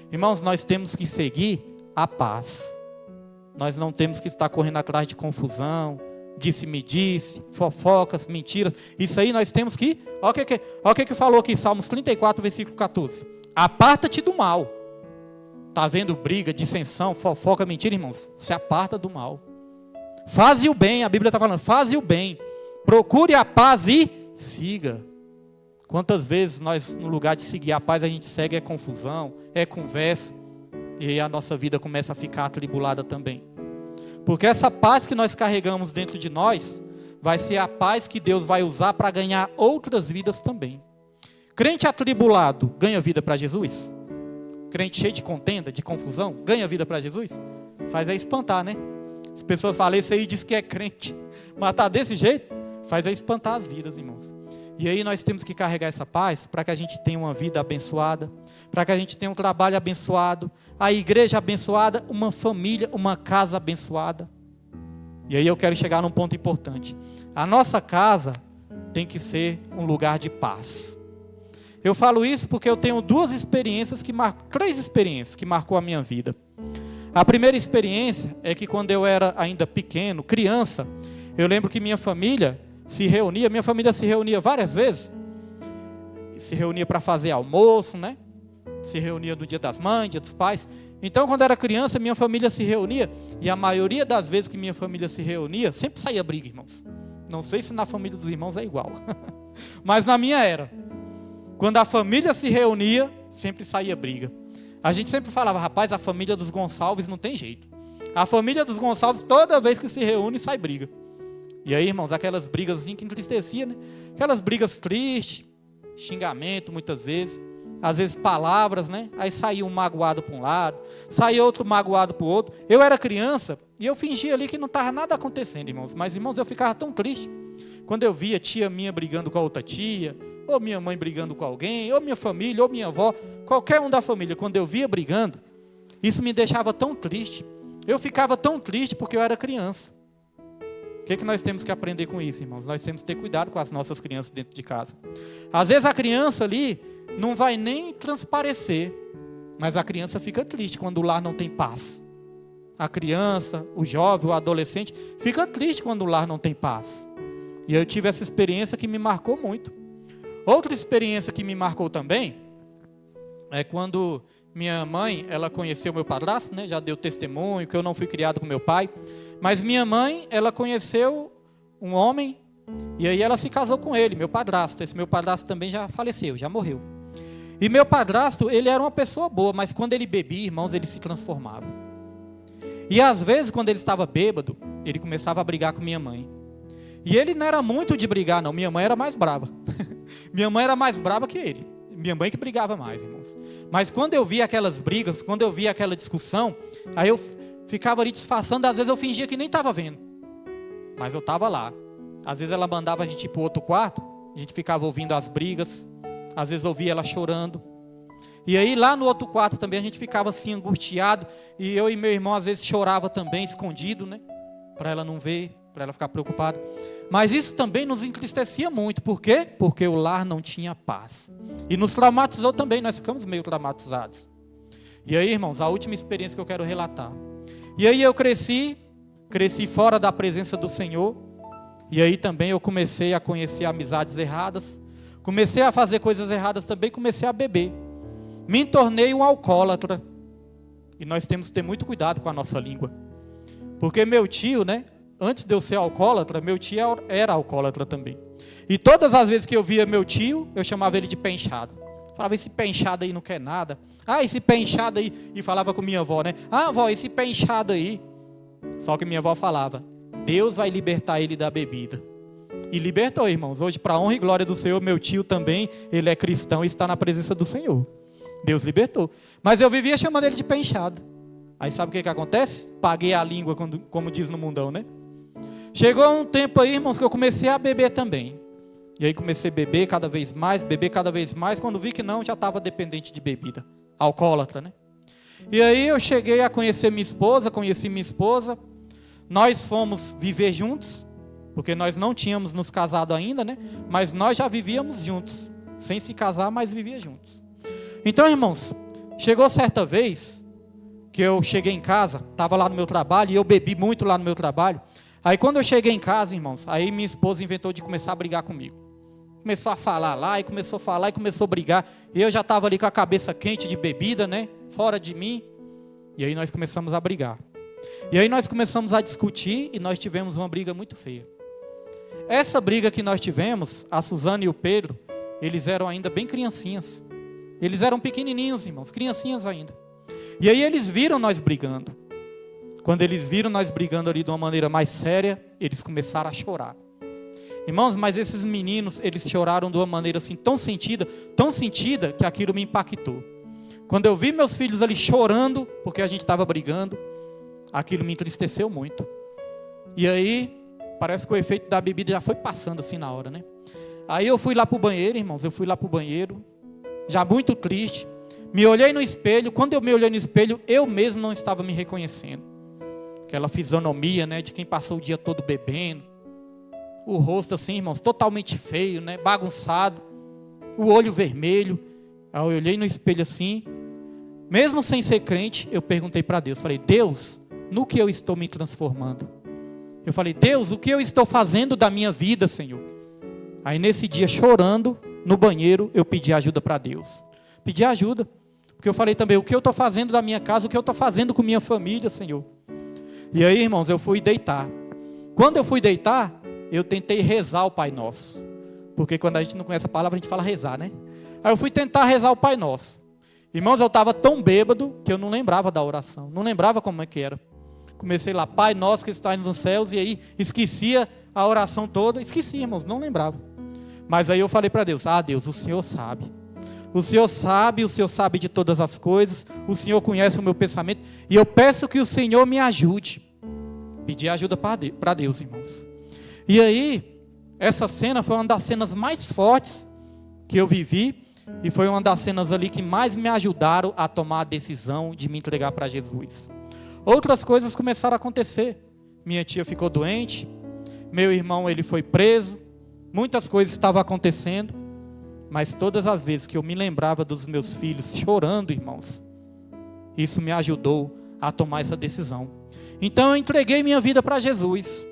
Irmãos, nós temos que seguir a paz. Nós não temos que estar correndo atrás de confusão, disse-me-disse, fofocas, mentiras. Isso aí nós temos que... Olha o que falou aqui, Salmos 34, versículo 14. Aparta-te do mal. Está vendo briga, dissensão, fofoca, mentira, irmãos? Se aparta do mal. Faze o bem, a Bíblia está falando, faze o bem. Procure a paz e siga. Quantas vezes nós, no lugar de seguir a paz, a gente segue confusão, conversa, e aí a nossa vida começa a ficar atribulada também. Porque essa paz que nós carregamos dentro de nós, vai ser a paz que Deus vai usar para ganhar outras vidas também. Crente atribulado, ganha vida para Jesus? Crente cheio de contenda, de confusão, ganha vida para Jesus? Faz espantar, né? As pessoas falam, esse aí diz que é crente, mas está desse jeito? Faz espantar as vidas, irmãos. E aí nós temos que carregar essa paz para que a gente tenha uma vida abençoada, para que a gente tenha um trabalho abençoado, a igreja abençoada, uma família, uma casa abençoada. E aí eu quero chegar num ponto importante. A nossa casa tem que ser um lugar de paz. Eu falo isso porque eu tenho três experiências que marcou a minha vida. A primeira experiência é que quando eu era ainda pequeno, criança, eu lembro que minha família se reunia várias vezes, se reunia para fazer almoço, né? Se reunia no dia das mães, dia dos pais, Então, quando era criança, minha família se reunia, e a maioria das vezes que minha família se reunia, sempre saía briga, irmãos. Não sei se na família dos irmãos é igual, mas na minha era. Quando a família se reunia, sempre saía briga. A gente sempre falava, rapaz, a família dos Gonçalves não tem jeito. A família dos Gonçalves, toda vez que se reúne, sai briga. E aí, irmãos, aquelas brigas assim que entristecia, né? Aquelas brigas tristes, xingamento muitas vezes, às vezes palavras, né? Aí saía um magoado para um lado, saía outro magoado para o outro. Eu era criança e eu fingia ali que não estava nada acontecendo, irmãos. Mas, irmãos, eu ficava tão triste quando eu via tia minha brigando com a outra tia, ou minha mãe brigando com alguém, ou minha família, ou minha avó, qualquer um da família. Quando eu via brigando, isso me deixava tão triste. Eu ficava tão triste porque eu era criança. O que nós temos que aprender com isso, irmãos? Nós temos que ter cuidado com as nossas crianças dentro de casa. Às vezes a criança ali não vai nem transparecer, mas a criança fica triste quando o lar não tem paz. A criança, o jovem, o adolescente, fica triste quando o lar não tem paz. E eu tive essa experiência que me marcou muito. Outra experiência que me marcou também é quando minha mãe, ela conheceu meu padrasto, né? Já deu testemunho que eu não fui criado com meu pai. Mas minha mãe, ela conheceu um homem e aí ela se casou com ele, meu padrasto. Esse meu padrasto também já faleceu, já morreu. E meu padrasto, ele era uma pessoa boa, mas quando ele bebia, irmãos, ele se transformava. E às vezes, quando ele estava bêbado, ele começava a brigar com minha mãe. E ele não era muito de brigar, não. Minha mãe era mais brava. Minha mãe era mais brava que ele. Minha mãe que brigava mais, irmãos. Mas quando eu via aquelas brigas, quando eu via aquela discussão, aí eu ficava ali disfarçando, às vezes eu fingia que nem estava vendo. Mas eu estava lá. Às vezes ela mandava a gente ir para o outro quarto, a gente ficava ouvindo as brigas, às vezes ouvia ela chorando. E aí lá no outro quarto também a gente ficava assim angustiado, e eu e meu irmão às vezes chorava também, escondido, né? Para ela não ver, para ela ficar preocupada. Mas isso também nos entristecia muito. Por quê? Porque o lar não tinha paz. E nos traumatizou também, nós ficamos meio traumatizados. E aí, irmãos, a última experiência que eu quero relatar. E aí eu cresci fora da presença do Senhor. E aí também eu comecei a conhecer amizades erradas. Comecei a fazer coisas erradas também, comecei a beber. Me tornei um alcoólatra. E nós temos que ter muito cuidado com a nossa língua. Porque meu tio, né? Antes de eu ser alcoólatra, meu tio era alcoólatra também. E todas as vezes que eu via meu tio, eu chamava ele de pé inchado. Falava, esse pé inchado aí não quer nada. Ah, esse pé inchado aí. E falava com minha avó, né? Ah, avó, esse pé inchado aí. Só que minha avó falava, Deus vai libertar ele da bebida. E libertou, irmãos. Hoje, para a honra e glória do Senhor, meu tio também, ele é cristão e está na presença do Senhor. Deus libertou. Mas eu vivia chamando ele de pé inchado. Aí sabe o que acontece? Paguei a língua, como diz no mundão, né? Chegou um tempo aí, irmãos, que eu comecei a beber também. E aí comecei a beber cada vez mais. Quando vi que não, já estava dependente de bebida. Alcoólatra, né? E aí eu cheguei a conheci minha esposa. Nós fomos viver juntos, porque nós não tínhamos nos casado ainda, né? Mas nós já vivíamos juntos. Sem se casar, mas vivia juntos. Então, irmãos, chegou certa vez que eu cheguei em casa, estava lá no meu trabalho, e eu bebi muito lá no meu trabalho. Aí quando eu cheguei em casa, irmãos, aí minha esposa inventou de começar a brigar comigo. Começou a falar lá, e começou a brigar. E eu já estava ali com a cabeça quente de bebida, né? Fora de mim. E aí nós começamos a brigar. E aí nós começamos a discutir, e nós tivemos uma briga muito feia. Essa briga que nós tivemos, a Suzana e o Pedro, eles eram ainda bem criancinhas. Eles eram pequenininhos, irmãos, criancinhas ainda. E aí eles viram nós brigando. Quando eles viram nós brigando ali de uma maneira mais séria, eles começaram a chorar. Irmãos, mas esses meninos, eles choraram de uma maneira assim tão sentida, que aquilo me impactou. Quando eu vi meus filhos ali chorando, porque a gente estava brigando, aquilo me entristeceu muito. E aí, parece que o efeito da bebida já foi passando assim na hora, né? Aí eu fui lá para o banheiro, irmãos, já muito triste. Me olhei no espelho, quando eu me olhei no espelho, eu mesmo não estava me reconhecendo. Aquela fisionomia, né, de quem passou o dia todo bebendo. O rosto assim, irmãos, totalmente feio, né, bagunçado. O olho vermelho. Aí eu olhei no espelho assim. Mesmo sem ser crente, eu perguntei para Deus. Falei, Deus, no que eu estou me transformando? Eu falei, Deus, o que eu estou fazendo da minha vida, Senhor? Aí nesse dia, chorando, no banheiro, eu pedi ajuda para Deus. Pedi ajuda. Porque eu falei também, o que eu estou fazendo da minha casa, o que eu estou fazendo com minha família, Senhor. E aí, irmãos, eu fui deitar. Quando eu fui deitar, eu tentei rezar o Pai Nosso. Porque quando a gente não conhece a palavra, a gente fala rezar, né? Aí eu fui tentar rezar o Pai Nosso. Irmãos, eu estava tão bêbado que eu não lembrava da oração. Não lembrava como é que era. Comecei lá, Pai Nosso que estás nos céus, e aí esquecia a oração toda. Esqueci, irmãos, não lembrava. Mas aí eu falei para Deus, Deus, o Senhor sabe. O Senhor sabe de todas as coisas. O Senhor conhece o meu pensamento. E eu peço que o Senhor me ajude. Pedi ajuda para Deus, irmãos. E aí, essa cena foi uma das cenas mais fortes que eu vivi. E foi uma das cenas ali que mais me ajudaram a tomar a decisão de me entregar para Jesus. Outras coisas começaram a acontecer. Minha tia ficou doente. Meu irmão, ele foi preso. Muitas coisas estavam acontecendo. Mas todas as vezes que eu me lembrava dos meus filhos chorando, irmãos, isso me ajudou a tomar essa decisão. Então eu entreguei minha vida para Jesus.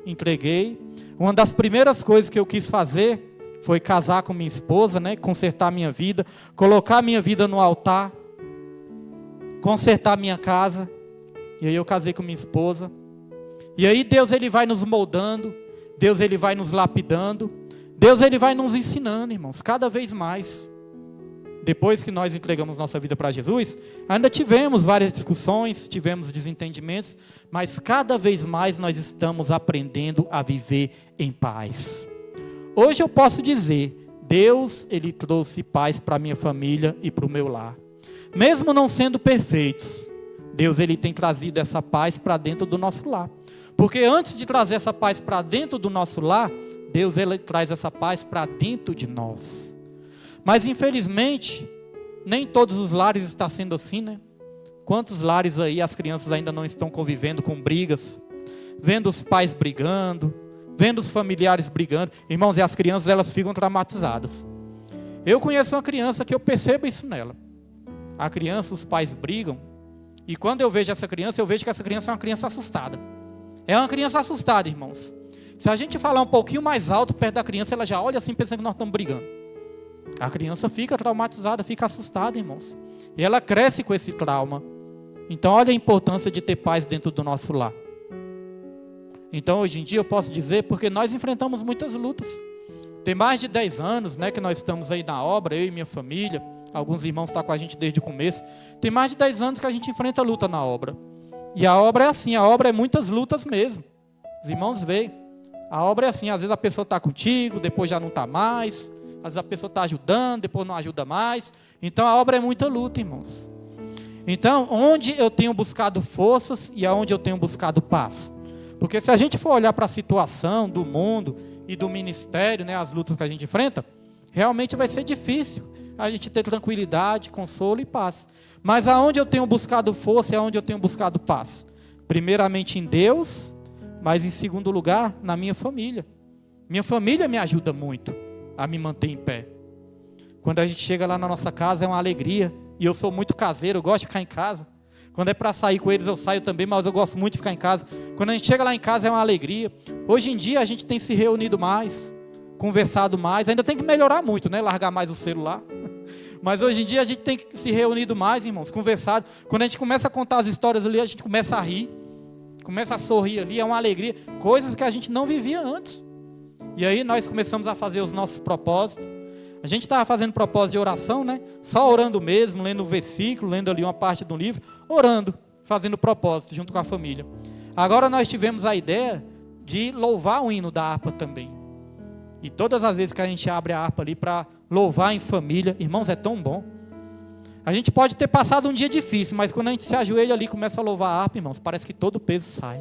Entreguei. Uma das primeiras coisas que eu quis fazer foi casar com minha esposa, né? Consertar minha vida, colocar minha vida no altar, consertar minha casa. E aí eu casei com minha esposa. E aí Deus, ele vai nos moldando, Deus, ele vai nos lapidando, Deus, ele vai nos ensinando, irmãos, cada vez mais. Depois que nós entregamos nossa vida para Jesus, ainda tivemos várias discussões, tivemos desentendimentos, mas cada vez mais nós estamos aprendendo a viver em paz. Hoje eu posso dizer, Deus, ele trouxe paz para a minha família e para o meu lar. Mesmo não sendo perfeitos, Deus, ele tem trazido essa paz para dentro do nosso lar. Porque antes de trazer essa paz para dentro do nosso lar, Deus, ele traz essa paz para dentro de nós. Mas infelizmente, nem todos os lares estão sendo assim, né? Quantos lares aí as crianças ainda não estão convivendo com brigas, vendo os pais brigando, vendo os familiares brigando. Irmãos, e as crianças, elas ficam traumatizadas. Eu conheço uma criança que eu percebo isso nela. A criança, os pais brigam, e quando eu vejo essa criança, eu vejo que essa criança é uma criança assustada. É uma criança assustada, irmãos. Se a gente falar um pouquinho mais alto perto da criança, ela já olha assim pensando que nós estamos brigando. A criança fica traumatizada, fica assustada, irmãos. E ela cresce com esse trauma. Então olha a importância de ter paz dentro do nosso lar. Então hoje em dia eu posso dizer, porque nós enfrentamos muitas lutas. Tem mais de 10 anos, né, que nós estamos aí na obra, eu e minha família. Alguns irmãos estão com a gente desde o começo. Tem mais de 10 anos que a gente enfrenta luta na obra. E a obra é assim, a obra é muitas lutas mesmo. Os irmãos veem. A obra é assim, às vezes a pessoa está contigo, depois já não está mais. Às vezes a pessoa está ajudando, depois não ajuda mais. Então a obra é muita luta, irmãos. Então, onde eu tenho buscado forças e aonde eu tenho buscado paz? Porque se a gente for olhar para a situação do mundo e do ministério, né, as lutas que a gente enfrenta, realmente vai ser difícil a gente ter tranquilidade, consolo e paz. Mas aonde eu tenho buscado força e aonde eu tenho buscado paz? Primeiramente em Deus, mas em segundo lugar, na minha família. Minha família me ajuda muito a me manter em pé. Quando a gente chega lá na nossa casa é uma alegria. E eu sou muito caseiro, eu gosto de ficar em casa. Quando é para sair com eles eu saio também, mas eu gosto muito de ficar em casa. Quando a gente chega lá em casa é uma alegria. Hoje em dia a gente tem se reunido mais, conversado mais. Ainda tem que melhorar muito, né? Largar mais o celular. Mas hoje em dia a gente tem se reunido mais, irmãos, conversado. Quando a gente começa a contar as histórias ali, a gente começa a rir. Começa a sorrir ali, é uma alegria. Coisas que a gente não vivia antes. E aí nós começamos a fazer os nossos propósitos. A gente estava fazendo propósito de oração, né? Só orando mesmo, lendo o versículo, lendo ali uma parte do livro, orando, fazendo propósito junto com a família. Agora nós tivemos a ideia de louvar o hino da harpa também. E todas as vezes que a gente abre a harpa ali para louvar em família, irmãos, é tão bom. A gente pode ter passado um dia difícil, mas quando a gente se ajoelha ali e começa a louvar a harpa, irmãos, parece que todo o peso sai.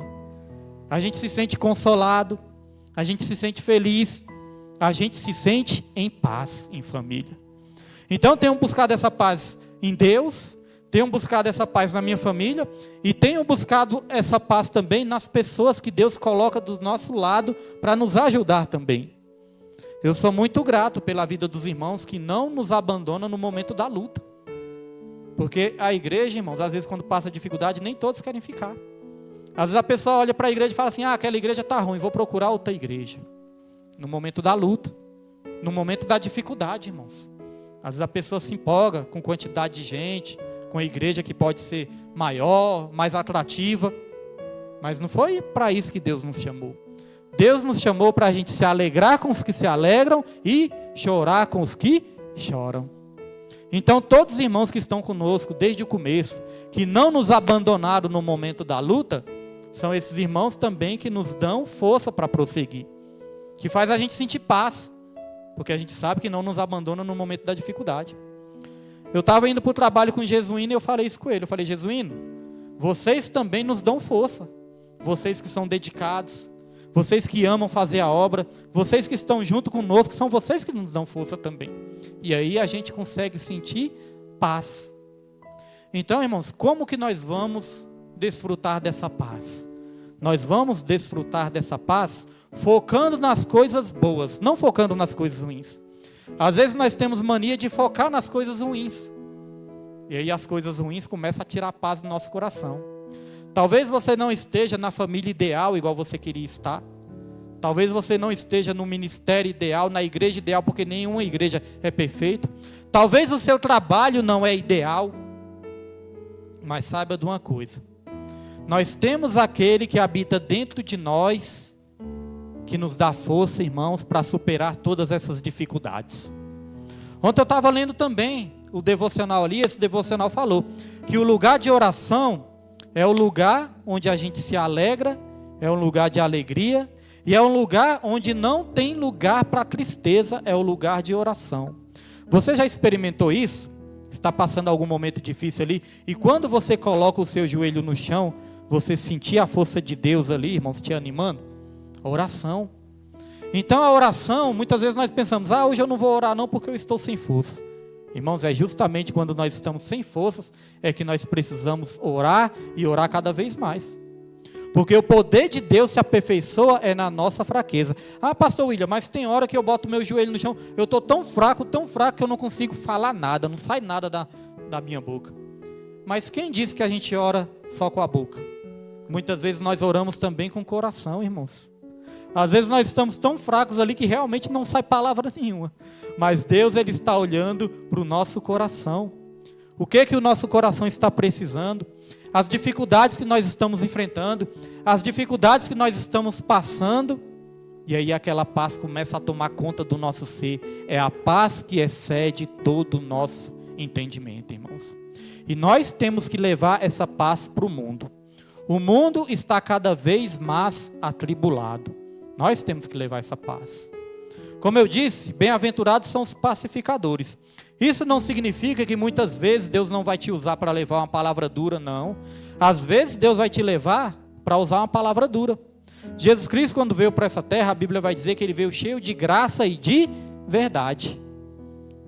A gente se sente consolado, a gente se sente feliz, a gente se sente em paz em família. Então tenho buscado essa paz em Deus, tenho buscado essa paz na minha família e tenho buscado essa paz também nas pessoas que Deus coloca do nosso lado para nos ajudar também. Eu sou muito grato pela vida dos irmãos que não nos abandonam no momento da luta. Porque a igreja, irmãos, às vezes quando passa dificuldade, nem todos querem ficar. Às vezes a pessoa olha para a igreja e fala assim, aquela igreja está ruim, vou procurar outra igreja. No momento da luta, no momento da dificuldade, irmãos. Às vezes a pessoa se empolga com quantidade de gente, com a igreja que pode ser maior, mais atrativa. Mas não foi para isso que Deus nos chamou. Deus nos chamou para a gente se alegrar com os que se alegram e chorar com os que choram. Então todos os irmãos que estão conosco desde o começo, que não nos abandonaram no momento da luta, são esses irmãos também que nos dão força para prosseguir. Que faz a gente sentir paz, porque a gente sabe que não nos abandona no momento da dificuldade. Eu estava indo para o trabalho com o Jesuíno e eu falei isso com ele. Eu falei, Jesuíno, vocês também nos dão força. Vocês que são dedicados, vocês que amam fazer a obra, vocês que estão junto conosco, são vocês que nos dão força também. E aí a gente consegue sentir paz. Então, irmãos, como que nós vamos desfrutar dessa paz? Nós vamos desfrutar dessa paz focando nas coisas boas, não focando nas coisas ruins. Às vezes nós temos mania de focar nas coisas ruins. E aí as coisas ruins começam a tirar a paz do nosso coração. Talvez você não esteja na família ideal igual você queria estar. Talvez você não esteja no ministério ideal, na igreja ideal, porque nenhuma igreja é perfeita. Talvez o seu trabalho não é ideal. Mas saiba de uma coisa. Nós temos aquele que habita dentro de nós, que nos dá força, irmãos, para superar todas essas dificuldades. Ontem eu estava lendo também o devocional ali, esse devocional falou que o lugar de oração é o lugar onde a gente se alegra, é um lugar de alegria, e é um lugar onde não tem lugar para tristeza, é o lugar de oração. Você já experimentou isso? Está passando algum momento difícil ali, e quando você coloca o seu joelho no chão, você sentir a força de Deus ali, irmãos, te animando? A oração. Então a oração, muitas vezes nós pensamos, hoje eu não vou orar não porque eu estou sem força. Irmãos, é justamente quando nós estamos sem forças, é que nós precisamos orar e orar cada vez mais. Porque o poder de Deus se aperfeiçoa é na nossa fraqueza. Pastor William, mas tem hora que eu boto meu joelho no chão, eu estou tão fraco que eu não consigo falar nada, não sai nada da minha boca. Mas quem disse que a gente ora só com a boca? Muitas vezes nós oramos também com o coração, irmãos. Às vezes nós estamos tão fracos ali que realmente não sai palavra nenhuma. Mas Deus, Ele está olhando para o nosso coração. O que o nosso coração está precisando? As dificuldades que nós estamos enfrentando, as dificuldades que nós estamos passando. E aí aquela paz começa a tomar conta do nosso ser. É a paz que excede todo o nosso entendimento, irmãos. E nós temos que levar essa paz para o mundo. O mundo está cada vez mais atribulado. Nós temos que levar essa paz. Como eu disse, bem-aventurados são os pacificadores. Isso não significa que muitas vezes Deus não vai te usar para levar uma palavra dura, não. Às vezes Deus vai te levar para usar uma palavra dura. Jesus Cristo, quando veio para essa terra, a Bíblia vai dizer que Ele veio cheio de graça e de verdade.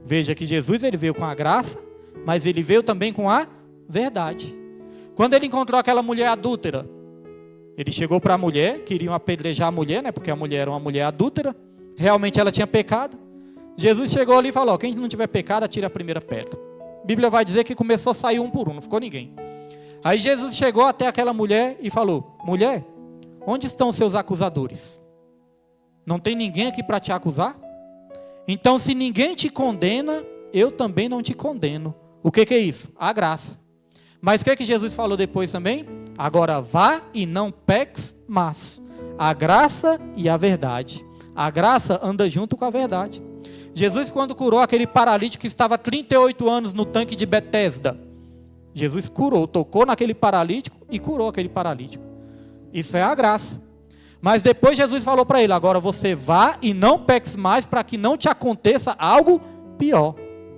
Veja que Jesus, Ele veio com a graça, mas Ele veio também com a verdade. Quando Ele encontrou aquela mulher adúltera, Ele chegou para a mulher, queriam apedrejar a mulher, né, porque a mulher era uma mulher adúltera, realmente ela tinha pecado. Jesus chegou ali e falou, quem não tiver pecado, atire a primeira pedra. A Bíblia vai dizer que começou a sair um por um, não ficou ninguém. Aí Jesus chegou até aquela mulher e falou, mulher, onde estão os seus acusadores? Não tem ninguém aqui para te acusar? Então se ninguém te condena, eu também não te condeno. O que é isso? A graça. Mas o que Jesus falou depois também? Agora vá e não peques mais. A graça e a verdade. A graça anda junto com a verdade. Jesus, quando curou aquele paralítico que estava 38 anos no tanque de Betesda, Jesus curou, tocou naquele paralítico e curou aquele paralítico. Isso é a graça. Mas depois Jesus falou para ele, agora você vá e não peques mais para que não te aconteça algo pior.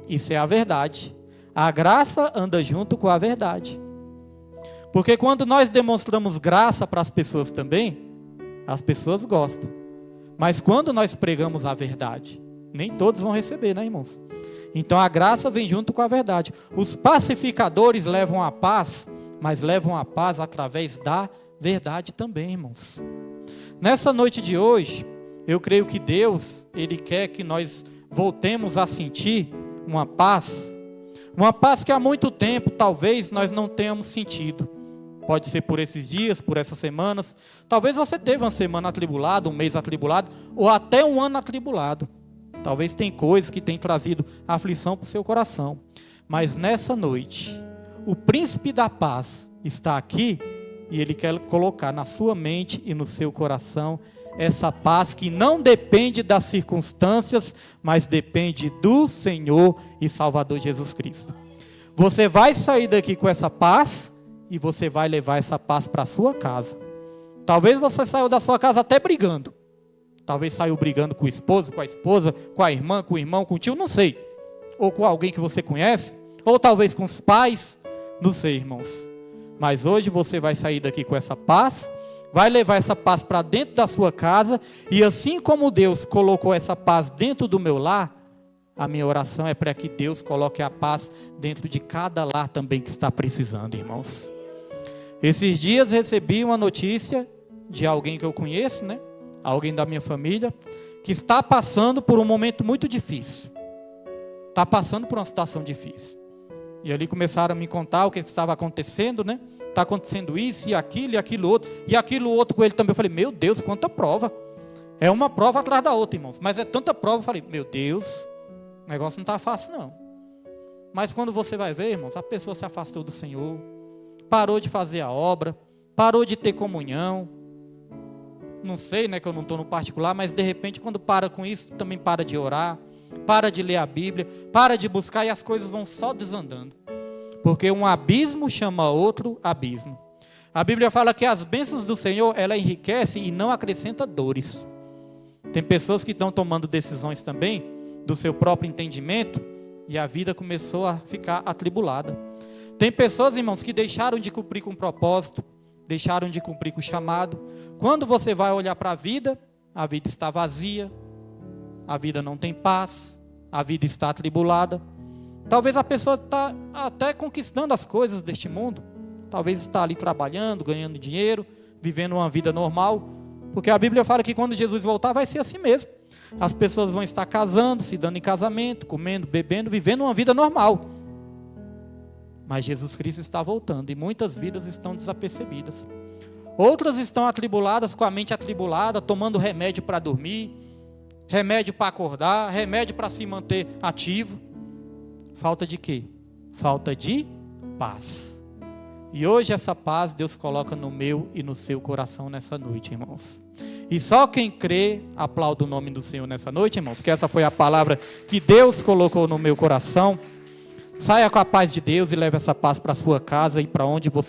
Isso é a verdade. A graça anda junto com a verdade. Porque quando nós demonstramos graça para as pessoas também, as pessoas gostam. Mas quando nós pregamos a verdade, nem todos vão receber, né, irmãos? Então a graça vem junto com a verdade. Os pacificadores levam a paz, mas levam a paz através da verdade também, irmãos. Nessa noite de hoje, eu creio que Deus, Ele quer que nós voltemos a sentir uma paz que há muito tempo talvez nós não tenhamos sentido. Pode ser por esses dias, por essas semanas. Talvez você teve uma semana atribulada, um mês atribulado, ou até um ano atribulado. Talvez tem coisas que têm trazido aflição para o seu coração. Mas nessa noite, o príncipe da paz está aqui e ele quer colocar na sua mente e no seu coração essa paz que não depende das circunstâncias, mas depende do Senhor e Salvador Jesus Cristo. Você vai sair daqui com essa paz e você vai levar essa paz para a sua casa. Talvez você saiu da sua casa até brigando. Talvez saiu brigando com o esposo, com a esposa, com a irmã, com o irmão, com o tio, não sei. Ou com alguém que você conhece, ou talvez com os pais, não sei, irmãos. Mas hoje você vai sair daqui com essa paz, vai levar essa paz para dentro da sua casa, e assim como Deus colocou essa paz dentro do meu lar, a minha oração é para que Deus coloque a paz dentro de cada lar também que está precisando, irmãos. Esses dias recebi uma notícia de alguém que eu conheço, né? Alguém da minha família, que está passando por um momento muito difícil. Está passando por uma situação difícil. E ali começaram a me contar o que estava acontecendo, né? Está acontecendo isso e aquilo outro. E aquilo outro com ele também. Eu falei, meu Deus, quanta prova. É uma prova atrás da outra, irmãos. Mas é tanta prova, eu falei, meu Deus, o negócio não está fácil não. Mas quando você vai ver, irmãos, a pessoa se afastou do Senhor, parou de fazer a obra, parou de ter comunhão. Não sei, né, que eu não estou no particular, mas de repente quando para com isso, também para de orar, para de ler a Bíblia, para de buscar e as coisas vão só desandando. Porque um abismo chama outro abismo. A Bíblia fala que as bênçãos do Senhor, ela enriquece e não acrescenta dores. Tem pessoas que estão tomando decisões também, do seu próprio entendimento, e a vida começou a ficar atribulada. Tem pessoas, irmãos, que deixaram de cumprir com o propósito, deixaram de cumprir com o chamado. Quando você vai olhar para a vida está vazia, a vida não tem paz, a vida está atribulada. Talvez a pessoa está até conquistando as coisas deste mundo, talvez está ali trabalhando, ganhando dinheiro, vivendo uma vida normal, porque a Bíblia fala que quando Jesus voltar vai ser assim mesmo. As pessoas vão estar casando, se dando em casamento, comendo, bebendo, vivendo uma vida normal. Mas Jesus Cristo está voltando e muitas vidas estão desapercebidas. Outras estão atribuladas, com a mente atribulada, tomando remédio para dormir, remédio para acordar, remédio para se manter ativo. Falta de quê? Falta de paz. E hoje essa paz Deus coloca no meu e no seu coração nessa noite, irmãos. E só quem crê, aplauda o nome do Senhor nessa noite, irmãos, que essa foi a palavra que Deus colocou no meu coração. Saia com a paz de Deus e leve essa paz para a sua casa e para onde você